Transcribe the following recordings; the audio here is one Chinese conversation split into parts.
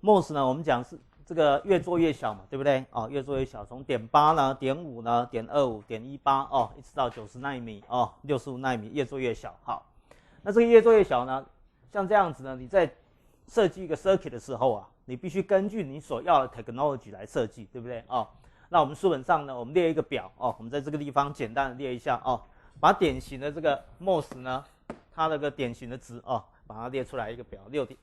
MOS 呢，我们讲是这个越做越小嘛，对不对？哦，越做越小，从0.8呢、0.5呢、0.25、0.18哦，一直到90纳米哦、65纳米，越做越小。好，那这个越做越小呢，像这样子呢，你在设计一个 circuit 的时候啊，你必须根据你所要的 technology 来设计，对不对？哦，那我们书本上呢，我们列一个表哦，我们在这个地方简单的列一下哦，把典型的这个 MOS 呢，它那个典型的值哦，把它列出来一个表，6点。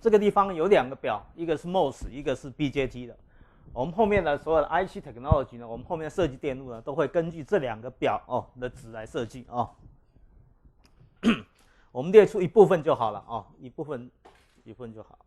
这个地方有2个表，一个是 MOS， 一个是 BJT 的。我们后面的所有的 IC technology 呢，我们后面的设计电路呢，都会根据这2个表哦的值来设计哦。我们列出一部分就好了哦，一部分就好。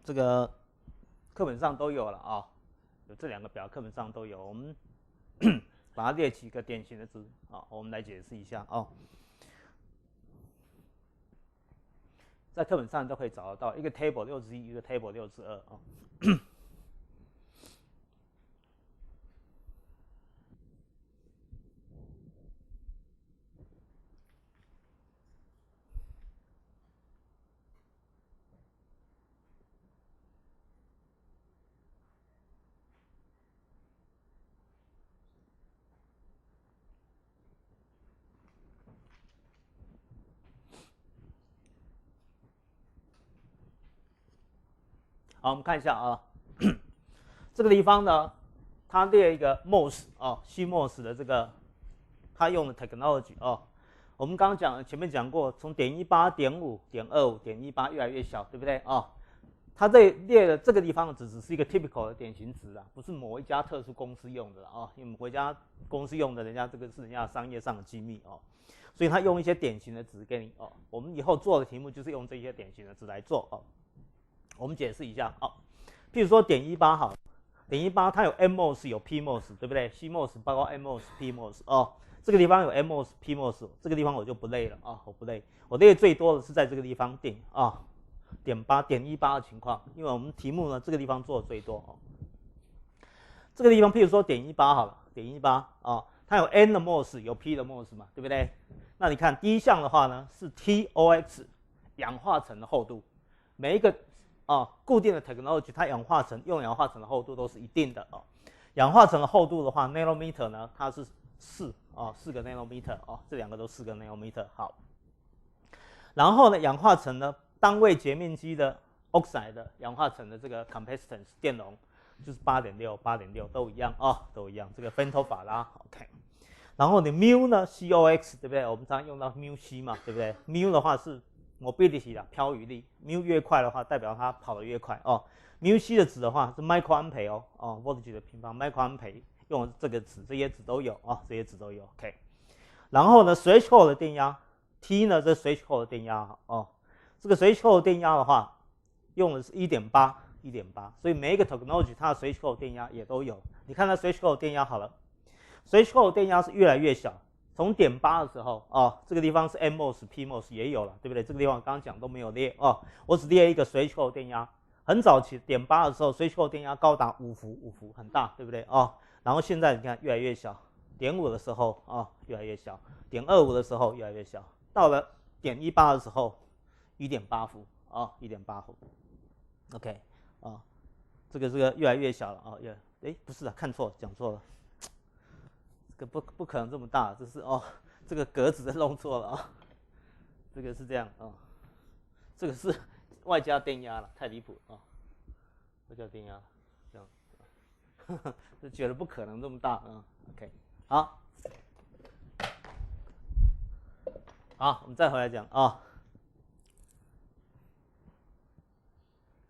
这个课本上都有了啊，有这2个表，课本上都有。我们把它列几个典型的值啊，我们来解释一下哦。在课本上都可以找得到，一个 table 61，一个 table 62啊。好，我们看一下啊，这个地方呢，它列一个 MOS 啊，CMOS 的这个它用的 technology 哦。我们刚刚前面讲过，从.18、.5、.25、.18越来越小，对不对啊？它这列的这个地方的值只是一个 typical 的典型值啊，不是某一家特殊公司用的啊，因为某一家公司用的，人家这个是人家商业上的机密哦，所以他用一些典型的值给你哦。我们以后做的题目就是用这些典型的值来做哦。我们解释一下哦，譬如说.18好，.18它有 NMOS 有 PMOS 对不对 ？CMOS 包括 NMOS、PMOS 哦。这个地方有 NMOS、PMOS， 这个地方我就不累了啊，我不累，我累最多的是在这个地方.18的情况，因为我们题目呢这个地方做的最多哦。这个地方譬如说.18好了，.18啊，它有 N 的 MOS 有 P 的 MOS 嘛，对不对？那你看第一项的话呢是 TOX 氧化层的厚度，每一个固定的 technology 它用氧化层的厚度都是一定的哦。氧化层的厚度的话 ，nanometer 呢它是4个 nanometer 哦，这2个都4个 nanometer 好。然后呢，氧化层呢单位截面积的 oxide 的氧化层的这个 capacitance 电容就是 8.6都一样啊，都一样。这个芬托法拉 OK。然后你 mu 呢 COX 对不对？我们常常用到 mu c 嘛，对不对 ？mu 的话是 mobility 的漂移力 ，mu 越快的话代表它跑得越快哦。mu c 的值的话是 microampere 哦，voltage 的平方 microampere 用这个值，这些值都有啊，这些值都有 OK。然后呢 threshold 的电压 T 呢这 threshold 的电压哦，这个 threshold 的电压的话用的是1.8，所以每一个 technology 它的 threshold 电压也都有。你看它 threshold 电压好了。threshold 电压是越来越小，从.8的时候这个地方是 NMOS、PMOS 也有了，对不对？这个地方刚刚讲都没有列我只列一个 threshold 电压。很早期.8的时候 threshold 电压高达5伏，很大，对不对然后现在你看越来越小，.5的时候越来越小，.25的时候越来越小，到了.18的时候1.8伏1.8伏 ，OK 这个越来越小了不是看错了，讲错了。这个不可能这么大，这是这个格子弄错了这个是这样这个是外加电压了，太离谱外加电压这样，就觉得不可能这么大OK， 好，我们再回来讲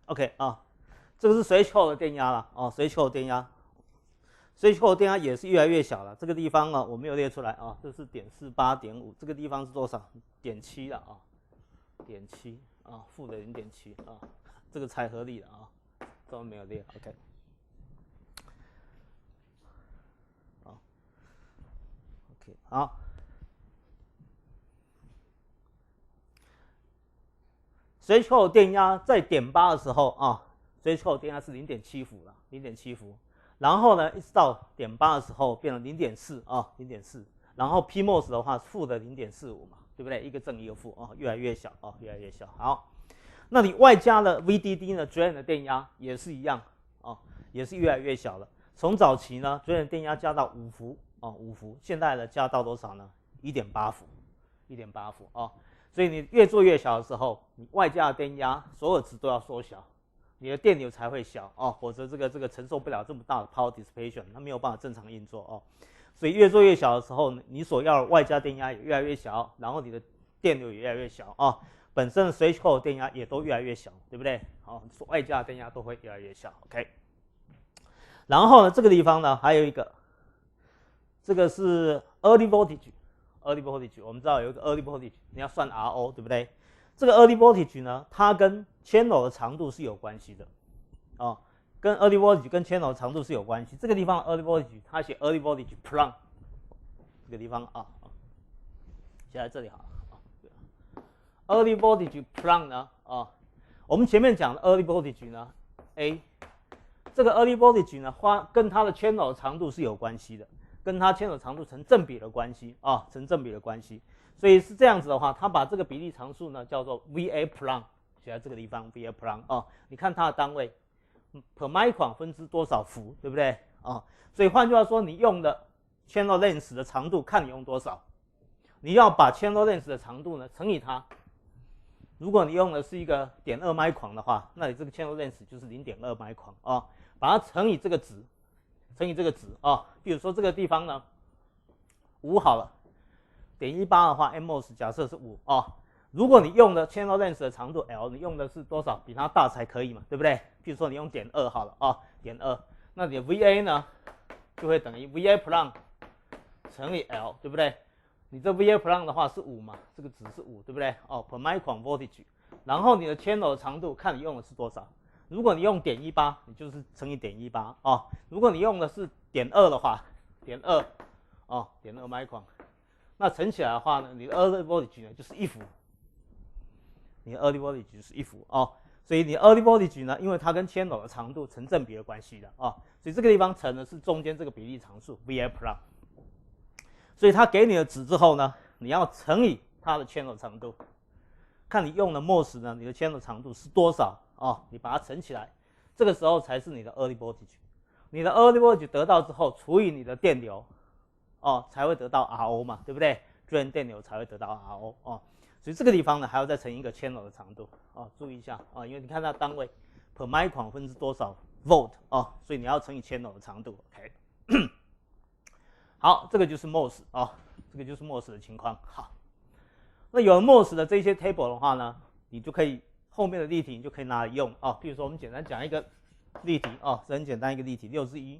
OK 这个是threshold的电压了threshold电压。threshold电压也是越来越小了，这个地方我没有列出来这是.48、.5，这个地方是多少？.7了.7负的0.7这个才合理的这没有列 OK。OK 好。threshold电压在.8的时候threshold电压是0.7伏了，0.7伏。然后呢，一直到.8的时候变成0.40.4，然后 PMOS 的话负的0.45嘛，对不对？一个正一个负越来越小越来越小。好，那你外加的 VDD 呢 ，drain 的电压也是一样也是越来越小了。从早期呢 ，drain 的电压加到5伏5伏，现在呢加到多少呢？1.8伏，1.8伏所以你越做越小的时候，你外加的电压所有值都要缩小。你的电流才会小否则这个承受不了这么大的 power dissipation， 它没有办法正常运作所以越做越小的时候，你所要的外加电压也越来越小，然后你的电流也越来越小本身的 threshold 电压也都越来越小，对不对外加的电压都会越来越小 OK。然后呢，这个地方呢还有一个，这个是 early voltage， 我们知道有一个 early voltage， 你要算 RO 对不对？这个 early voltage 呢，它跟 channel 的长度是有关系的，哦，跟 early voltage 跟 channel 的长度是有关系。这个地方 early voltage 它写 early voltage plumb， 这个地方啊，写在这里好了。early voltage plumb 呢，我们前面讲的 early voltage 呢 ，A， 这个 early voltage 呢，跟它的 channel 的长度是有关系的，跟它 channel 长度成正比的关系啊，成正比的关系。所以是这样子的话，它把这个比例常数呢叫做 VA plumb， 写在这个地方 VA plumb 哦，你看它的单位 per micron 分之多少伏，对不对啊？所以换句话说，你用的 channel length 的长度，看你用多少，你要把 channel length 的长度呢乘以它。如果你用的是一个0.2 micron 的话，那你这个 channel length 就是 0.2 micron 啊，把它乘以这个值，乘以这个值啊。比如说这个地方呢，5好了。0.18的话 ，mMOS 假设是5哦。如果你用的 channel length 的长度 L， 你用的是多少？比它大才可以嘛，对不对？譬如说你用0.2好了啊，0.2，那你的 VA 呢就会等于 VA plumb 乘以 L， 对不对？你这 VA plumb 的话是5嘛，这个值是5，对不对？哦 ，per micron voltage。然后你的 channel 的长度看你用的是多少。如果你用0.18，你就是乘以0.18哦。如果你用的是0.2的话，0.2哦，0.2 micron。那乘起来的话呢，你的 early voltage 呢就是1伏，你的 early voltage 就是1伏哦，所以你 early voltage 呢，因为它跟 channel 的长度成正比的关系的哦，所以这个地方乘的是中间这个比例常数 VA plumb， 所以它给你的值之后呢，你要乘以它的 channel 长度，看你用的 MOS 呢，你的 channel 长度是多少哦，你把它乘起来，这个时候才是你的 early voltage， 你的 early voltage 得到之后除以你的电流。哦，才会得到 RO 嘛，对不对 ？drain 电流才会得到 RO 哦，所以这个地方呢还要再乘一个 channel 的长度哦，注意一下啊，因为你看它单位 per micron 分之多少 volt 哦，所以你要乘以 channel 的长度。OK， 好，这个就是 MOS 哦，这个就是 MOS 的情况。好，那有了 MOS 的这些 table 的话呢，你就可以后面的例题你就可以拿来用哦。比如说我们简单讲一个例题哦，是很简单一个例题，6之1。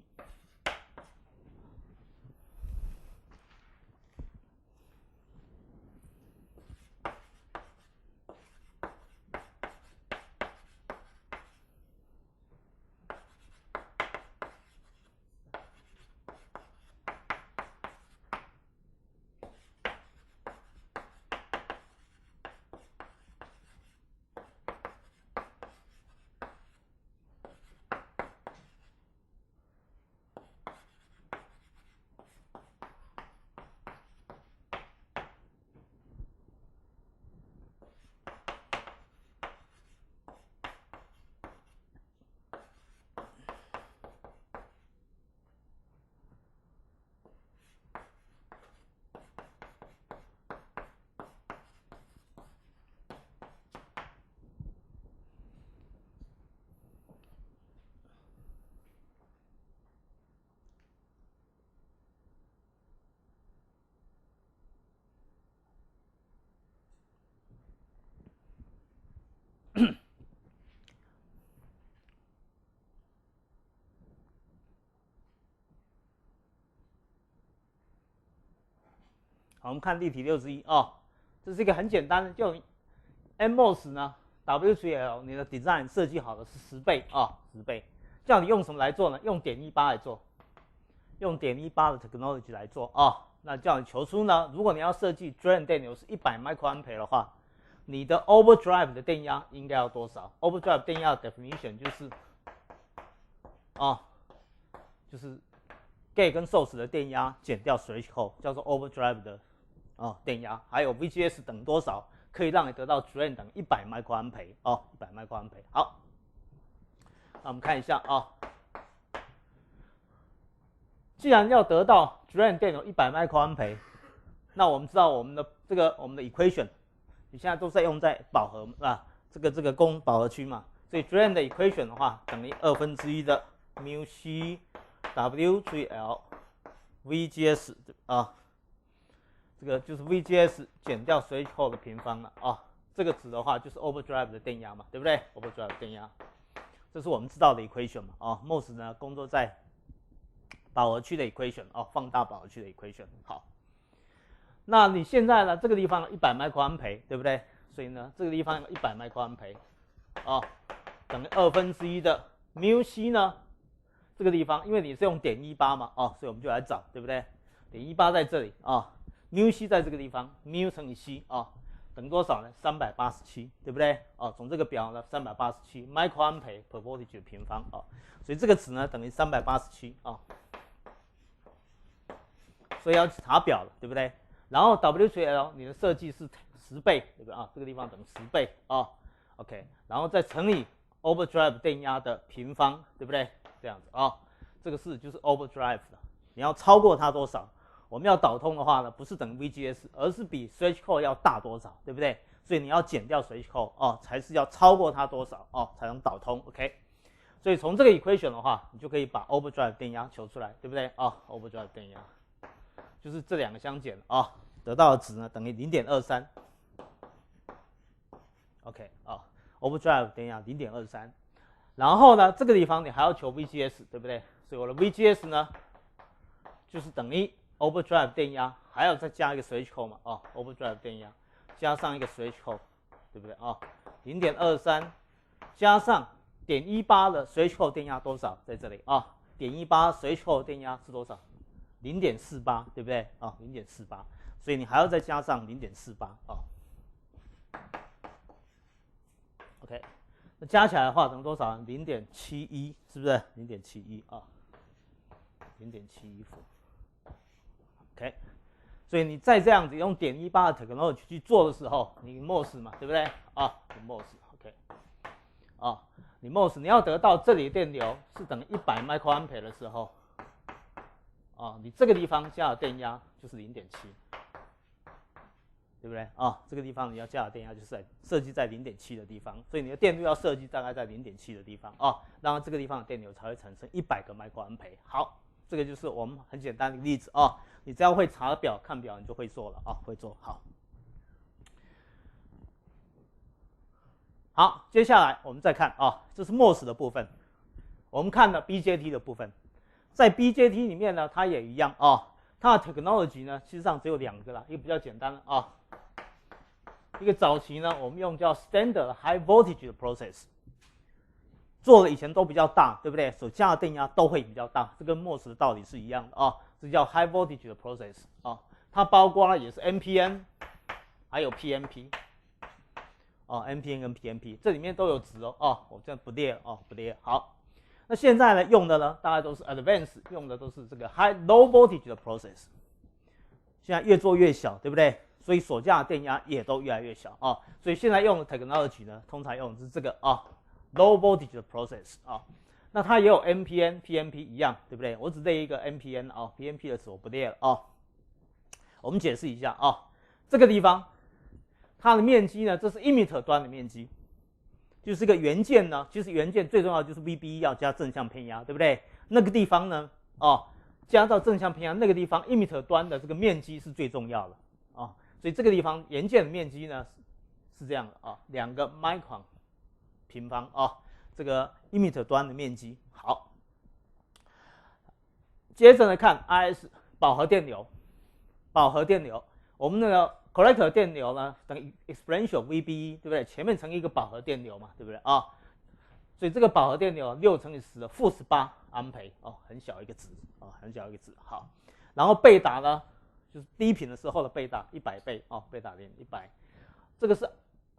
好，我们看例题6之1哦，这是一个很简单的，就 MOS 呢 W3L 你的 design 设计好的是10倍啊，10倍。叫你用什么来做呢？用0.18来做，用0.18的 technology 来做啊。那叫你求出呢，如果你要设计 drain 电流是100 microampere 的话，你的 overdrive 的电压应该要多少 ？overdrive 电压的 definition 就是就是 gate 跟 source 的电压减掉 threshold， 叫做 overdrive 的电压，还有 VGS 等多少，可以让你得到 drain 等100 microampere 哦，100 microampere。好，那我们看一下既然要得到 drain 电流100 microampere， 那我们知道我们的 equation， 你现在都在用在饱和这个供饱和区嘛，所以 drain 的 equation 的话等于1/2的 mu c W3L VGS 这个就是 VGS 减掉 threshold 的平方了这个值的话就是 overdrive 的电压嘛，对不对 ？overdrive 的电压，这是我们知道的 equation 嘛MOS 呢工作在饱和区的 equation 放大饱和区的 equation。好，那你现在呢这个地方100 microampere 对不对？所以呢，这个地方有100麦克安培，等于1/2的 μc 呢，这个地方，因为你是用0.18嘛，所以我们就来找，对不对？0.18在这里μc 在这个地方，μ乘以 c 等于多少呢？387，对不对？从这个表呢，387 麦克安培 per voltage 的平方所以这个值呢等于387所以要查表了，对不对？然后 W3L 你的设计是10倍，对不对这个地方等于10倍OK， 然后再乘以 overdrive 电压的平方，对不对？这样子这个就是 overdrive 的，你要超过它多少？我们要导通的话呢，不是等于 VGS， 而是比 threshold 要大多少，对不对？所以你要减掉 threshold 才是要超过它多少才能导通 ，OK？ 所以从这个 equation 的话，你就可以把 overdrive 电压求出来，对不对overdrive 电压就是这两个相减得到的值呢等于 0.23 ，OK overdrive 电压 0.23， 然后呢这个地方你还要求 VGS， 对不对？所以我的 VGS 呢就是等于 overdrive 电压，还要再加一个 threshold 嘛overdrive 电压加上一个 threshold， 对不对0.23 加上0.18的 threshold 电压多少？在这里0.18 threshold 电压是多少？0.48， 对不对0.48，所以你还要再加上0.48OK， 那加起来的话等于多少？0.71，是不是？0.710.71伏。OK， 所以你再这样子用0.18的 technology 去做的时候，你 MOS 嘛，对不对你 MOS OK 你 MOS 你要得到这里的电流是等于100麦克安培的时候你这个地方加的电压就是 0.7， 对不对这个地方你要加的电压就是设计在 0.7 的地方，所以你的电路要设计大概在 0.7 的地方然后这个地方的电流才会产生100个麦克安培。好，这个就是我们很简单的例子你只要会查表看表你就会做了会做好。好，接下来我们再看这是 MOS 的部分，我们看了 BJT 的部分。在 BJT 里面呢，它也一样它的 technology 呢，其实上只有2个啦，一个比较简单的一个早期呢，我们用叫 standard high voltage 的 process， 做的以前都比较大，对不对？所加的电压都会比较大，这跟 MOS 的道理是一样的这叫 high voltage 的 process 它包括也是 NPN 还有 PNP NPN 跟 PNP 这里面都有值我这样不列不列好。那现在呢，用的呢，大概都是 advanced， 用的都是这个 low voltage 的 process。现在越做越小，对不对？所以所加的电压也都越来越小所以现在用的 technology 呢，通常用的是这个low voltage 的 process 那它也有 NPN、PNP 一样，对不对？我只列一个 NPN PNP 的词我不列了我们解释一下这个地方它的面积呢，这是 emitter 端的面积。就是个元件呢，其实元件最重要的就是 VBE 要加正向偏压，对不对？那个地方呢，加到正向偏压那个地方 emitter 端的这个面积是最重要的所以这个地方元件的面积呢是这样的2个 micron 平方这个 emitter 端的面积。好，接着呢看 IS 饱和电流，我们那个collector 电流呢等于 exponential VBE， 对不对？前面乘以一个饱和电流嘛，对不对所以这个饱和电流6乘以10的负18安培很小一个值很小一个值。好，然后贝塔呢就是低频的时候的贝塔100倍贝塔0 100，这个是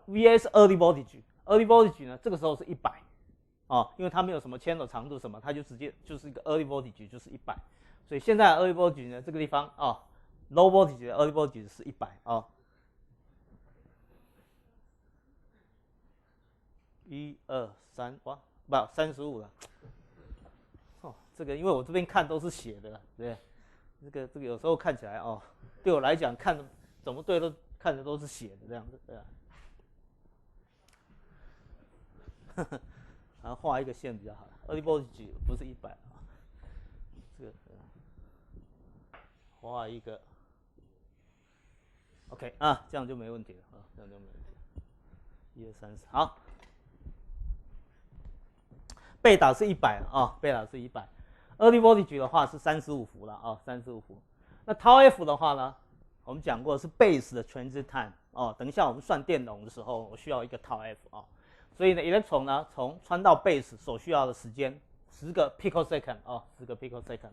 VS early voltage 呢这个时候是100因为它没有什么channel长度什么，它就直接就是一个 early voltage 就是100，所以现在 early voltage 呢这个地方low voltage 的 early voltage 是1001、2、3，哇，不35了这个因为我这边看都是写的，对不对？这个有时候看起来对我来讲看怎么对都看的都是写的这样子，对吧？然后画一个线比较好 ，early voltage 不是100这个画一个。OK 这样就没问题了这样就没问题了。1、2、3、4，好。贝塔是100贝塔是100，early voltage 的话是35伏了35伏。那 tau f 的话呢我们讲过是 base 的 transit time 哦。等一下我们算电容的时候，我需要一个 tau f 啊、哦。所以呢 electron 呢从穿到 base 所需要的时间10个 picosecond 哦，10个 picosecond。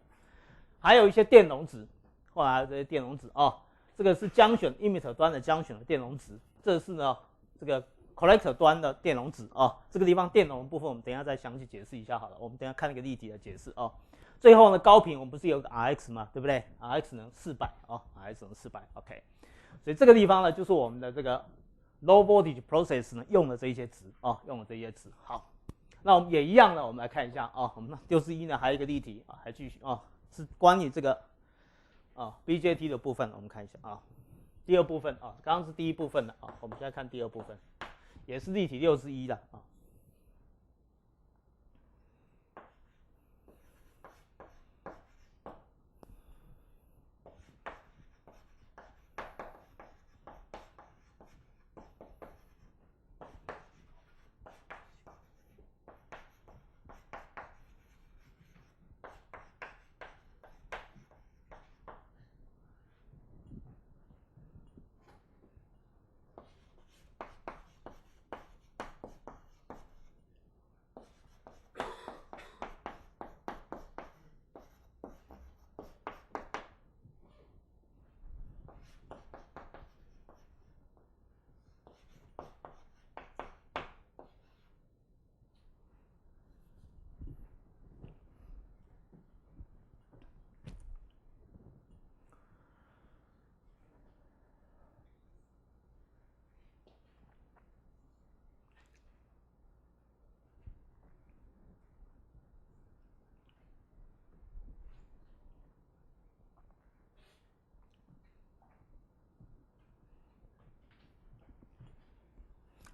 还有一些电容值，后来还有这些电容值哦。这个是将选 emitter 端的将选的电容值，这是呢这个 collector 端的电容值哦。这个地方电容的部分我们等一下再详细解释一下好了。我们等一下看那个例题的解释哦。最后呢，高频我们不是有个 Rx 吗？对不对 ？Rx 能400哦 ，Rx 能400 ，OK。所以这个地方呢，就是我们的这个 low voltage process 呢用的这一些值哦，用的这些值。好，那我们也一样的，我们来看一下哦。我们61呢还有一个例题啊，还继续哦，是关于这个BJT 的部分，我们看一下啊。第二部分啊，刚刚是第一部分的啊，我们现在看第二部分，也是例题61的啊。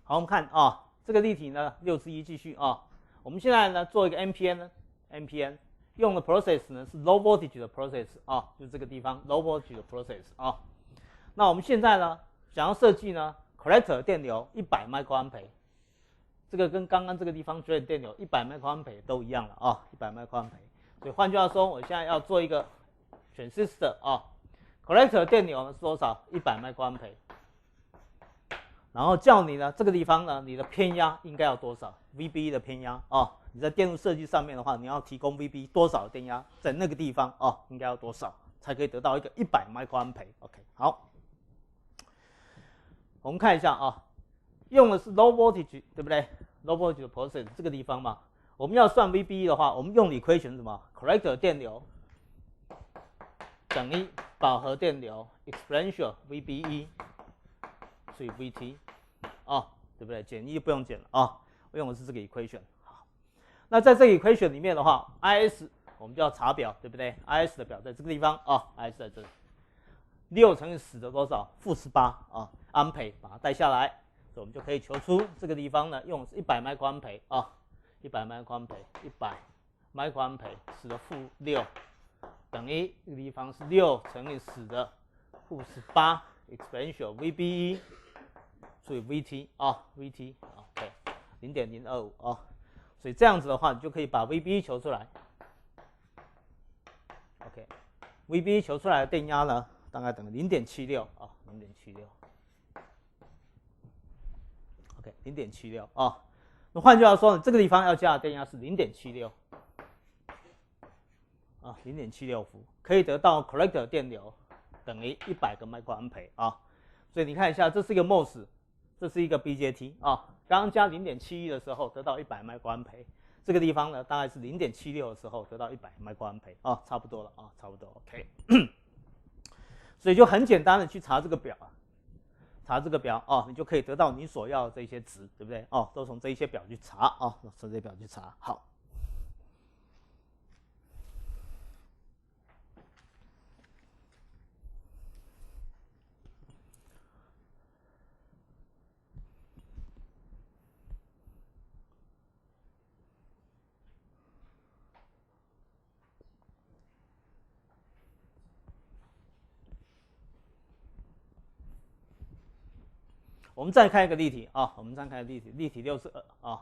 好，我们看啊，这个例题呢61继续啊。我们现在呢做一个 MPN 用的 process 呢是 low voltage 的 process 啊，就是这个地方 low voltage 的 process 啊。那我们现在呢想要设计呢 collector 电流100 microampere， 这个跟刚刚这个地方 drain 电流100 microampere 都一样了啊，100 microampere。所以换句话说，我现在要做一个 transistor 啊 ，collector 电流呢是多少？100 microampere。然后叫你呢，这个地方呢，你的偏压应该要多少 ？VB 的偏压哦，你在电路设计上面的话，你要提供 VB 多少的电压，在那个地方哦，应该要多少才可以得到一个100 microampere？OK， 好，我们看一下啊，用的是 low voltage， 对不对 ？low voltage 的 process 这个地方嘛，我们要算 VB 的话，我们用的 equation 是什么 ？collector 电流等于饱和电流 exponential VBE 除以 VT。哦，对不对？减1就不用减了啊，我用的是这个 equation。好，那在这个 equation 里面的话 ，IS 我们就要查表，对不对 ？IS 的表在这个地方啊 ，IS 在这里，6乘以10的多少？-18啊，安培把它带下来，所以我们就可以求出这个地方呢，用的是100 microampere啊，100 microampere，100 microampere 10的-6等于这个地方是6乘以10的-18 exponential VBE。所以 VT 啊 ，VT OK 0.025啊，所以这样子的话，你就可以把 VB 求出来。OK，VB 求出来的电压呢，大概等于0.76啊，0.76。OK， 0.76啊。那换句话说，这个地方要加的电压是0.76啊，0.76伏，可以得到 collector 电流等于100个 microampere 啊。所以你看一下，这是一个 MOS。这是一个 BJT 啊，刚刚加0.71的时候得到100 microampere， 这个地方呢大概是0.76的时候得到100 microampere 啊，差不多了啊，差不多 OK。所以就很简单的去查这个表啊，查这个表哦，你就可以得到你所要的这些值，对不对？哦，都从这一些表去查啊，从这些表去查。好。我们再看一个例题啊，我们再看例题，例题62啊。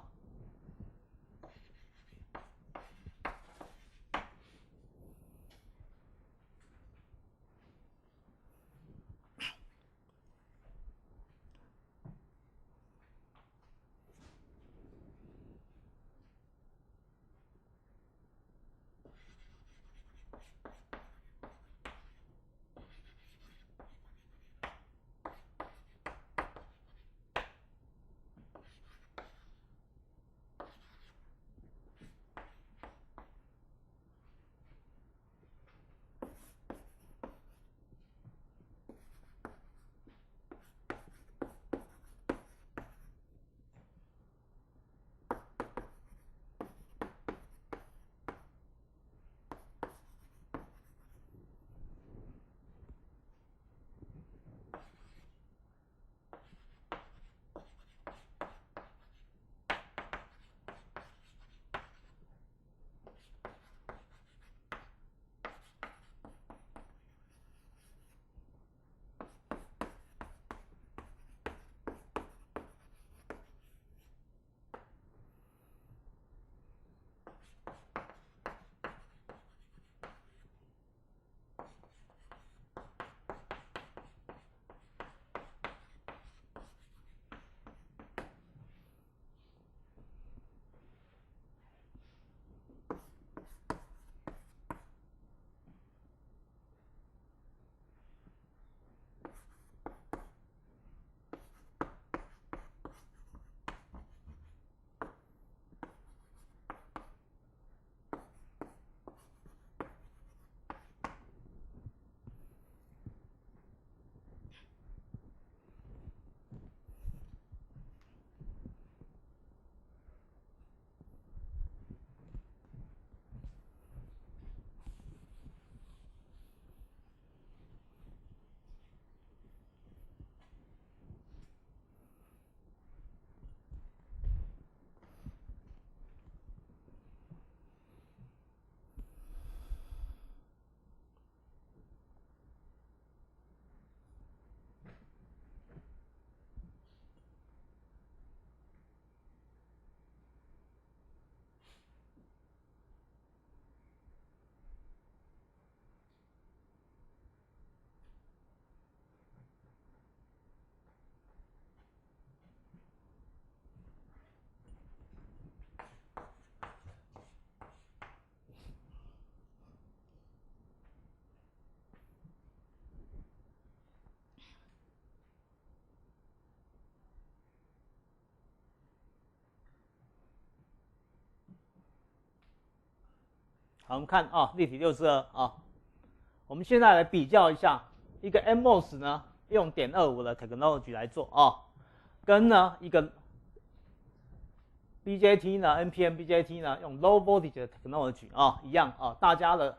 好，我们看啊，立体62啊，我们现在来比较一下，一个 NMOS 呢用.25的 technology 来做啊，跟呢一个 BJT 呢 NPN BJT 呢用 low voltage 的 technology 啊一样啊，大家的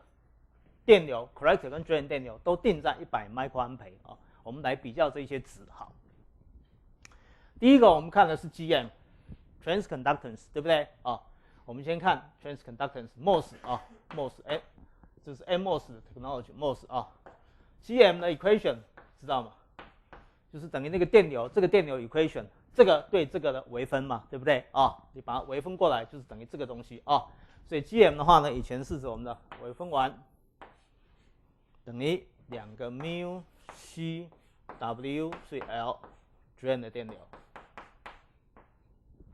电流 collector 跟 drain 电流都定在100 microampere 啊，我们来比较这些值好。第一个我们看的是 GM transconductance 对不对啊？我们先看 transconductance MOS 啊 MOS 这是 NMOS 的 technology MOS 啊 GM 的 equation 知道吗？就是等于那个电流这个电流 equation 这个对这个的微分嘛，对不对啊？你把它微分过来就是等于这个东西啊。所以 GM 的话呢，以前是指我们的微分完等于2个 mu C W 所以 L drain 的电流，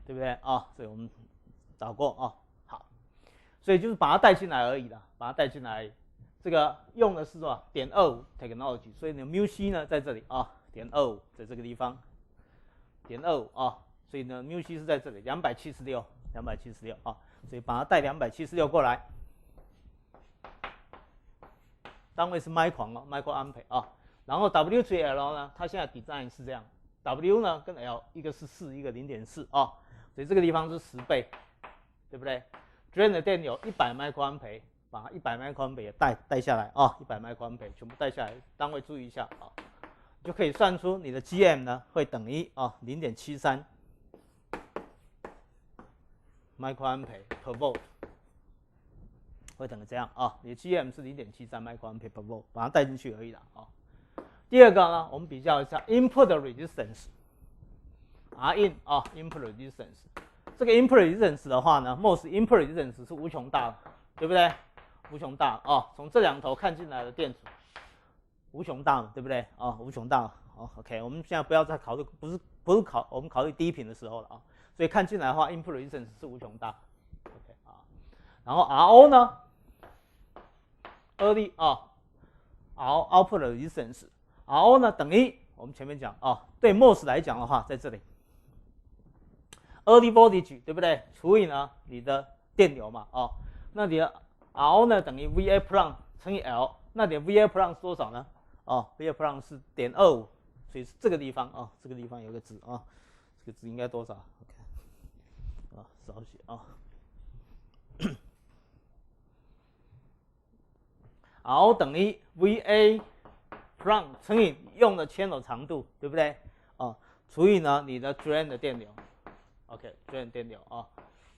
对不对啊？所以我们导过啊，好，所以就是把它带进来而已啦，把它带进来而已。这个用的是什么.25 technology， 所以呢 mu C 呢在这里啊，.25在这个地方，.25啊，所以呢 mu C 是在这里276啊，所以把它带276过来，单位是 micron 哦 ，microampere 啊，然后 W 除以 L 呢，它现在 design 是这样 ，W 呢跟 L 一个是4，一个0.4啊，所以这个地方是10倍，对不对 ？drain 的电流100 microampere， 把100 microampere 也带下来啊，100 microampere 全部带下来，单位注意一下啊，就可以算出你的 GM 呢会等于啊0.73 microampere per volt， 会等于这样啊，你的 GM 是0.73 microampere per volt， 把它带进去而已啦啊。第二个呢，我们比较一下 input resistance Rin 啊 input resistance。这个 input resistance 的话呢 ，MOS input resistance 是无穷大的，对不对？无穷大啊，从这两头看进来的电阻无穷大嘛，对不对？啊，无穷大哦。OK， 我们现在不要再考虑，不是我们考虑低频的时候了啊。所以看进来的话 ，input resistance 是无穷大。OK 啊，然后 RO 呢 ，early 啊 ，R output resistance，RO 呢等于我们前面讲啊，对 MOS 来讲的话，在这里。early voltage 对不对？除以呢你的电流嘛，哦，那你的 RO 呢等于 VA plus 乘以 L， 那你的 VA plus 是多少呢？哦 ，VA plus 是.25，所以是这个地方啊，这个地方有个值啊，这个值应该多少 ？OK， 啊，少写啊。RO 等于 VA plus 乘以用的 channel 长度，对不对？啊，除以呢你的 drain 的电流。OK，drain 电流啊，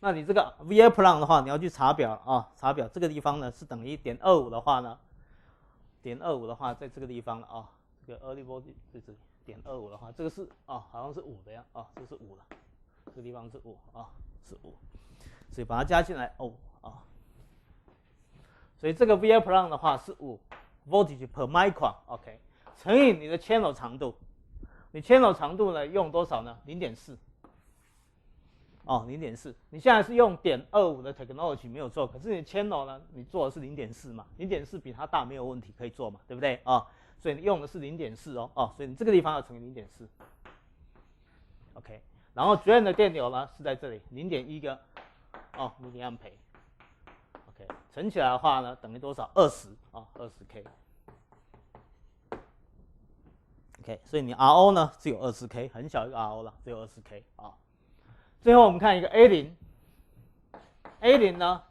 那你这个 VA plus 的话，你要去查表啊，查表这个地方呢是等于.25的话呢，.25的话在这个地方了啊，这个 early voltage 是.25的话，这个是啊好像是5的呀啊，这是5了，这个地方是5啊，是5，所以把它加进来哦啊，所以这个 VA plus 的话是5 voltage per micron，OK， 乘以你的 channel 长度，你 channel 长度呢用多少呢？0.4。哦，0.4，你现在是用.25的 technology 没有做，可是你 channel 呢，你做的是0.4嘛，0.4比它大没有问题，可以做嘛，对不对啊？所以你用的是0.4哦，哦，所以你这个地方要乘以0.4 ，OK， 然后 drain 的电流呢是在这里0.1个哦 milliampere，OK， 乘起来的话呢等于多少？20啊，20K。OK， 所以你 RO 呢只有20K， 很小一个 RO 了，只有20K 啊。最后我们看一个 A0 呢，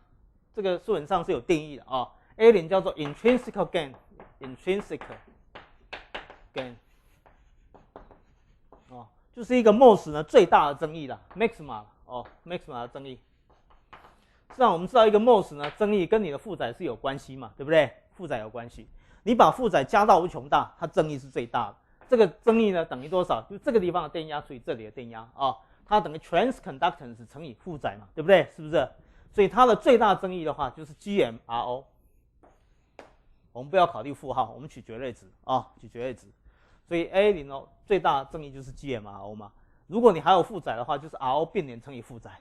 这个书本上是有定义的啊。A0 叫做 intrinsic gain，intrinsic gain， 哦，就是一个 MOS 呢最大的增益啦 ，maxima 哦 ，maxima 的增益。实际上我们知道一个 MOS 呢增益跟你的负载是有关系嘛，对不对？负载有关系，你把负载加到无穷大，它增益是最大的。这个增益呢等于多少？就这个地方的电压除以这里的电压啊。它等于 transconductance 乘以负载嘛，对不对？是不是？所以它的最大增益的话就是 GMRO。我们不要考虑负号，我们取绝对值啊，取绝对值。所以 A0 哦，最大的增益就是 GMRO 嘛。如果你还有负载的话，就是 RO 并联乘以负载，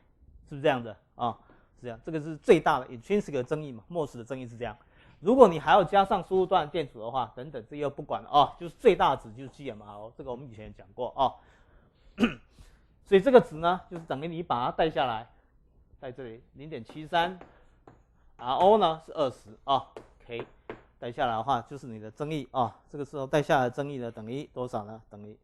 是不是这样的啊？是这样，这个是最大的 intrinsic 的增益嘛 ，MOS 的增益是这样。如果你还要加上输入段电阻的话，等等，这又不管了啊，就是最大值就是 GMRO， 这个我们以前讲过啊。所以这个值呢，就是等于你把它带下来，在这里0.73 ，RO 呢是20啊 ，OK， 带下来的话就是你的增益啊，这个时候带下来的增益呢等于多少呢？等于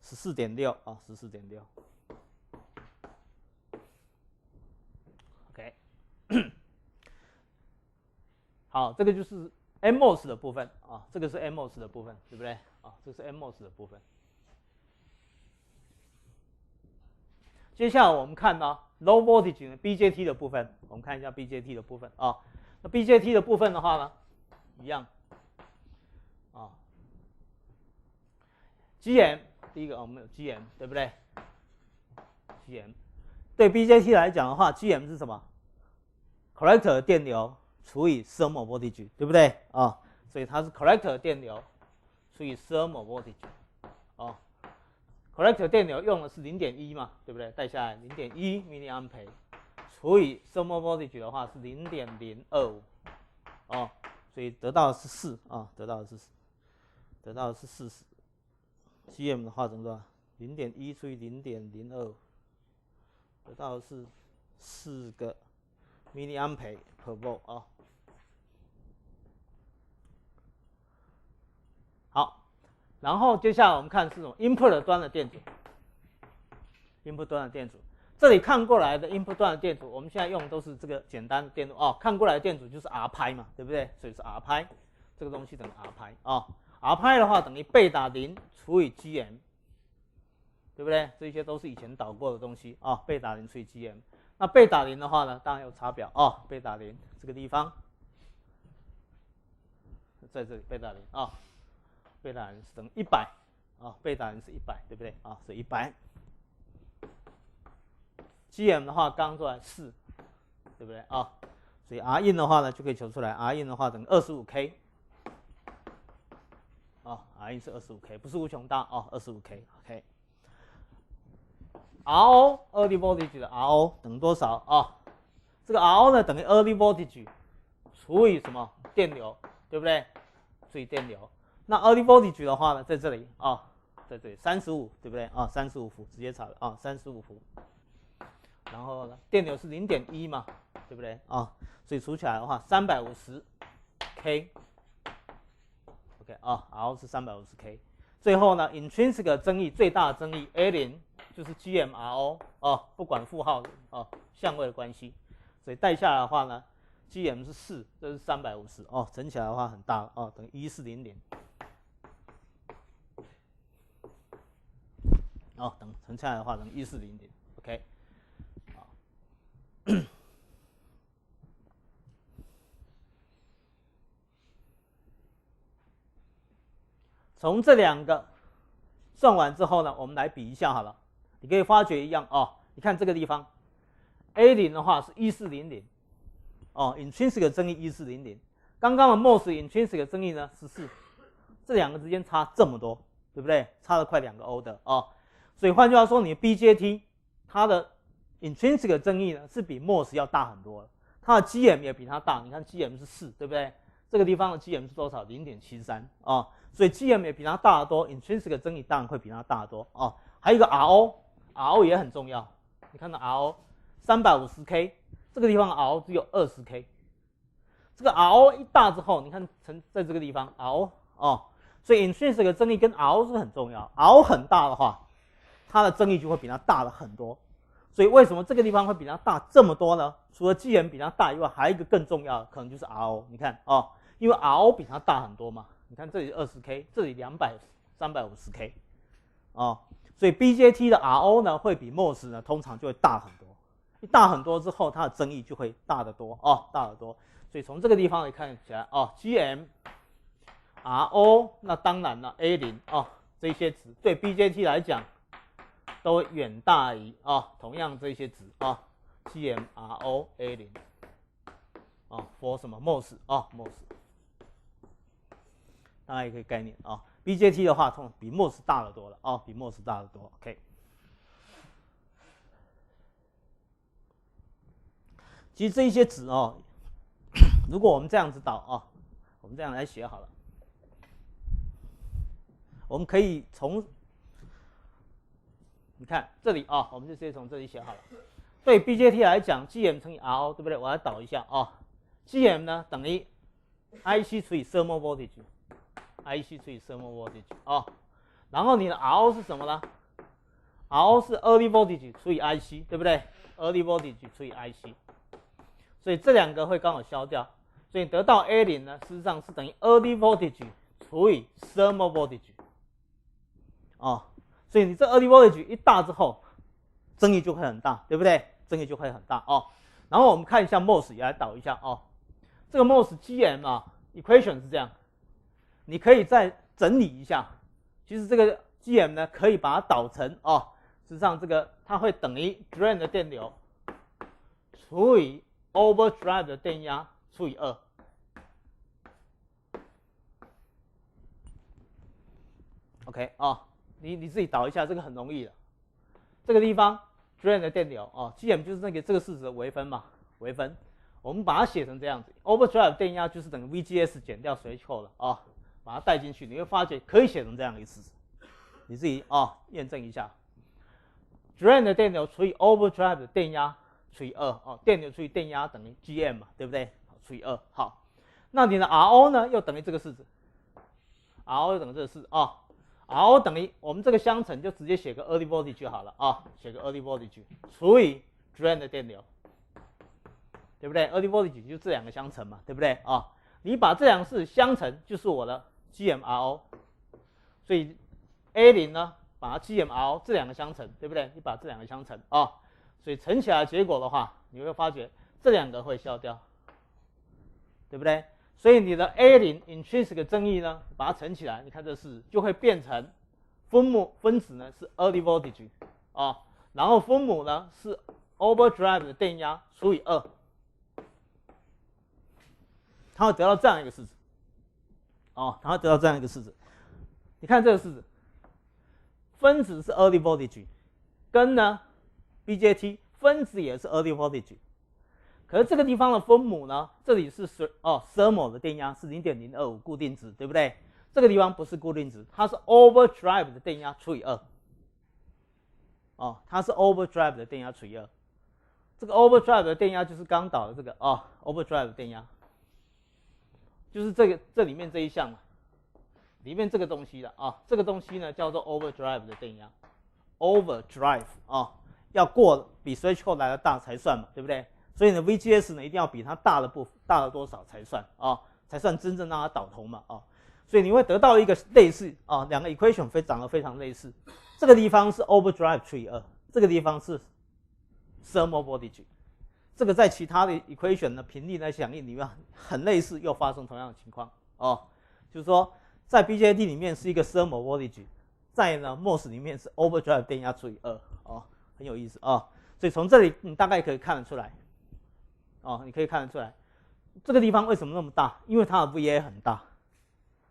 14.6 啊 14.6。OK， 好，这个就是 NMOS 的部分啊，这个是 NMOS 的部分，对不对？啊，这是 NMOS 的部分。接下来我们看呢 low voltage 的 BJT 的部分，我们看一下 BJT 的部分啊。那 BJT 的部分的话呢，一样啊。GM 第一个我们有 GM 对不对 ？GM 对 BJT 来讲的话 ，GM 是什么 ？collector 电流除以 thermal voltage， 对不对啊？所以它是 collector 电流除以 thermal voltage 啊。collector 电流用的是 0.1 嘛，对不对？带下来 0.1 milliampere 除以 thermal voltage 的话是 0.025 哦，所以得到的是4啊，得到的是40。GM 的话怎么说 ？0.1 除以 0.02， 得到的是4个 milliampere per volt 啊。好，然后接下来我们看是什么 input 端的电阻 ，input 端的电阻。这里看过来的 input 端的电阻，我们现在用的都是这个简单的电路哦。看过来的电阻就是 R 派嘛，对不对？所以是 R 派，这个东西等于 R 派啊。R 派的话等于贝塔0除以 GM， 对不对？这些都是以前导过的东西啊。贝塔0除以 GM， 那贝塔0的话呢，当然有查表哦。贝塔0这个地方，在这里贝塔0啊，贝塔0是等于100啊，贝塔0是100，对不对啊？是100。GM 的话刚刚出来4，对不对啊？所以 R in 的话呢就可以求出来 ，R in 的话等于 25K， 啊 ，R in 是 25K， 不是无穷大哦 ，25K，OK。RO early voltage 的 RO 等于多少啊？这个 RO 呢等于 early voltage 除以什么电流，对不对？除以电流。那 early voltage 的话呢，在这里啊，在这里35，对不对啊？35伏直接查了啊，35伏。然后呢，电流是 0.1 嘛，对不对啊？所以除起来的话，350K，OK 啊，R 是 350K。最后呢 ，intrinsic 增益最大的增益 A0 就是 GMRO 哦，不管负号哦，相位的关系，所以带下来的话呢 ，GM 是4，这是350哦，乘起来的话很大哦，等于1400。哦，乘下来的话等于1400，OK。从这两个算完之后呢，我们来比一下好了。你可以发觉一样哦，你看这个地方 ，A0 的话是1400，哦 ，intrinsic 增益1400，刚刚的 MOS intrinsic 增益呢14，这两个之间差这么多，对不对？差了快2个欧的哦。所以换句话说，你 BJT 它的 intrinsic 增益呢是比 MOS 要大很多了，它的 GM 也比它大。你看 GM 是4，对不对？这个地方的 GM 是多少 ？0.73 啊，所以 GM 也比它大得多 ，intrinsic 增益当然会比它大得多哦。还有一个 RO 也很重要。你看到 RO 350K， 这个地方的 RO 只有20K， 这个 RO 一大之后，你看在这个地方 RO 哦，所以 intrinsic 增益跟 RO 是很重要。RO 很大的话，它的增益就会比它大了很多。所以为什么这个地方会比它大这么多呢？除了 GM 比它大以外，还有一个更重要的，可能就是 RO。你看哦。因为 RO 比它大很多嘛，你看这里 20K， 这里350K， 哦，所以 BJT 的 RO 呢会比 MOS 呢通常就会大很多，一大很多之后，它的增益就会大得多哦，大得多。所以从这个地方也看起来哦 ，GM、RO， 那当然了 A0 哦，这些值对 BJT 来讲都远大于哦，同样这些值哦 ，GM、RO、A0 哦 ，for 什么 MOS 哦 MOS。大概一个概念啊、BJT 的话，通常比 MOS 大得多了哦，比 MOS 大得多。OK， 其实这一些值哦，如果我们这样子导哦，我们这样来写好了，我们可以从你看这里啊、我们就直接从这里写好了。对 BJT 来讲 ，GM 乘以 RO， 对不对？我来导一下啊、Gm 呢等于 IC 除以 thermal voltage，IC 除以 thermal voltage 哦。然后你的 RO 是什么呢 ？RO 是 early voltage 除以 IC， 对不对 ？early voltage 除以 IC， 所以这两个会刚好消掉，所以得到 A0 呢，事实上是等于 early voltage 除以 thermal voltage， 哦。所以你这 early voltage 一大之后，争议就会很大，对不对？争议就会很大哦。然后我们看一下 MOS 也来导一下哦。这个 MOS GM 啊 equation 是这样，你可以再整理一下。其实这个 GM 呢，可以把它导成哦，实际上这个它会等于 drain 的电流除以 overdrive 的电压除以2。OK 哦，你自己导一下，这个很容易的。这个地方 drain 的电流哦 ，GM 就是这个式子的微分嘛，微分。我们把它写成这样子 ，overdrive 电压就是等于 VGS 减掉threshold了哦，把它带进去，你会发觉可以写成这样一个式子。你自己哦验证一下 ，drain 的电流除以 overdrive 的电压除以2哦，电流除以电压等于 GM 嘛，对不对？除以2。好，那你的 RO 呢又等于这个式子 ，RO 又等于这个式子哦。RO 等于我们这个相乘就直接写个 early voltage 就好了啊，写个 early voltage 除以 drain 的电流，对不对 ？early voltage 就这两个相乘嘛，对不对啊？你把这两个式相乘就是我的 GMRO， 所以 A0 呢把它 GMRO 这两个相乘，对不对？你把这两个相乘啊，所以乘起来的结果的话，你会发觉这两个会消掉，对不对？所以你的 A0 intrinsic 增益呢，把它乘起来，你看这式就会变成分子呢是 early voltage 啊，然后分母呢是 overdrive 的电压除以2，它会得到这样一个式子哦，它会得到这样一个式子。你看这个式子，分子是 early voltage， 跟呢 BJT 分子也是 early voltage。可是这个地方的分母呢，这里是thermal 的电压是 0.025 固定值，对不对？这个地方不是固定值，它是 overdrive 的电压除以2。哦，它是 overdrive 的电压除以2。这个 overdrive 的电压就是刚导的这个overdrive 的电压，就是这里面这一项嘛，里面这个东西的这个东西呢叫做 overdrive 的电压 ，overdrive 要过比 threshold 来的大才算嘛，对不对？所以呢 ，VGS 呢一定要比它大了多少才算才算真正让它导通嘛所以你会得到一个类似两个 equation 长得非常类似。这个地方是 overdrive 除以2，这个地方是 thermal voltage。这个在其他的 equation 的频率的响应里面很类似，又发生同样的情况就是说在 BJT 里面是一个 thermal voltage， 在呢 MOS 里面是 overdrive 电压除以2很有意思所以从这里你大概可以看得出来你可以看得出来，这个地方为什么那么大？因为它的 VA 很大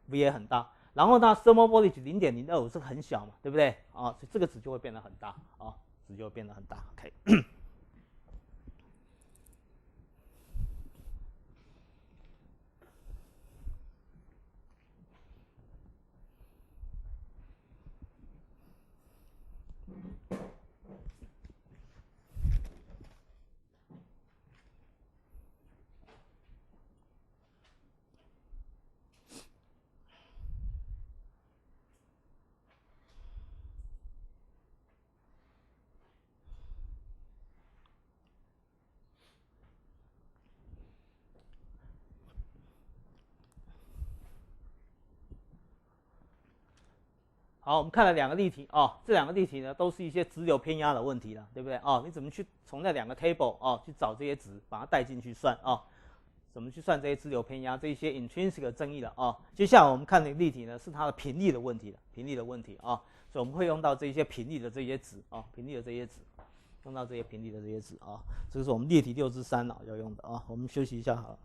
，VA 很大。然后呢 ，thermal voltage 0.025是很小嘛，对不对所以这个值就会变得很大值就会变得很大。OK 。好，我们看了两个例题这两个例题呢都是一些直流偏压的问题了，对不对你怎么去从那两个 table 去找这些值，把它带进去算怎么去算这些直流偏压，这一些 intrinsic 的争议了接下来我们看的例题呢是它的频率的问题了，频率的问题所以我们会用到这些频率的这些值频率的这些值，用到这些频率的这些值这个是我们例题6之3要用的我们休息一下好了。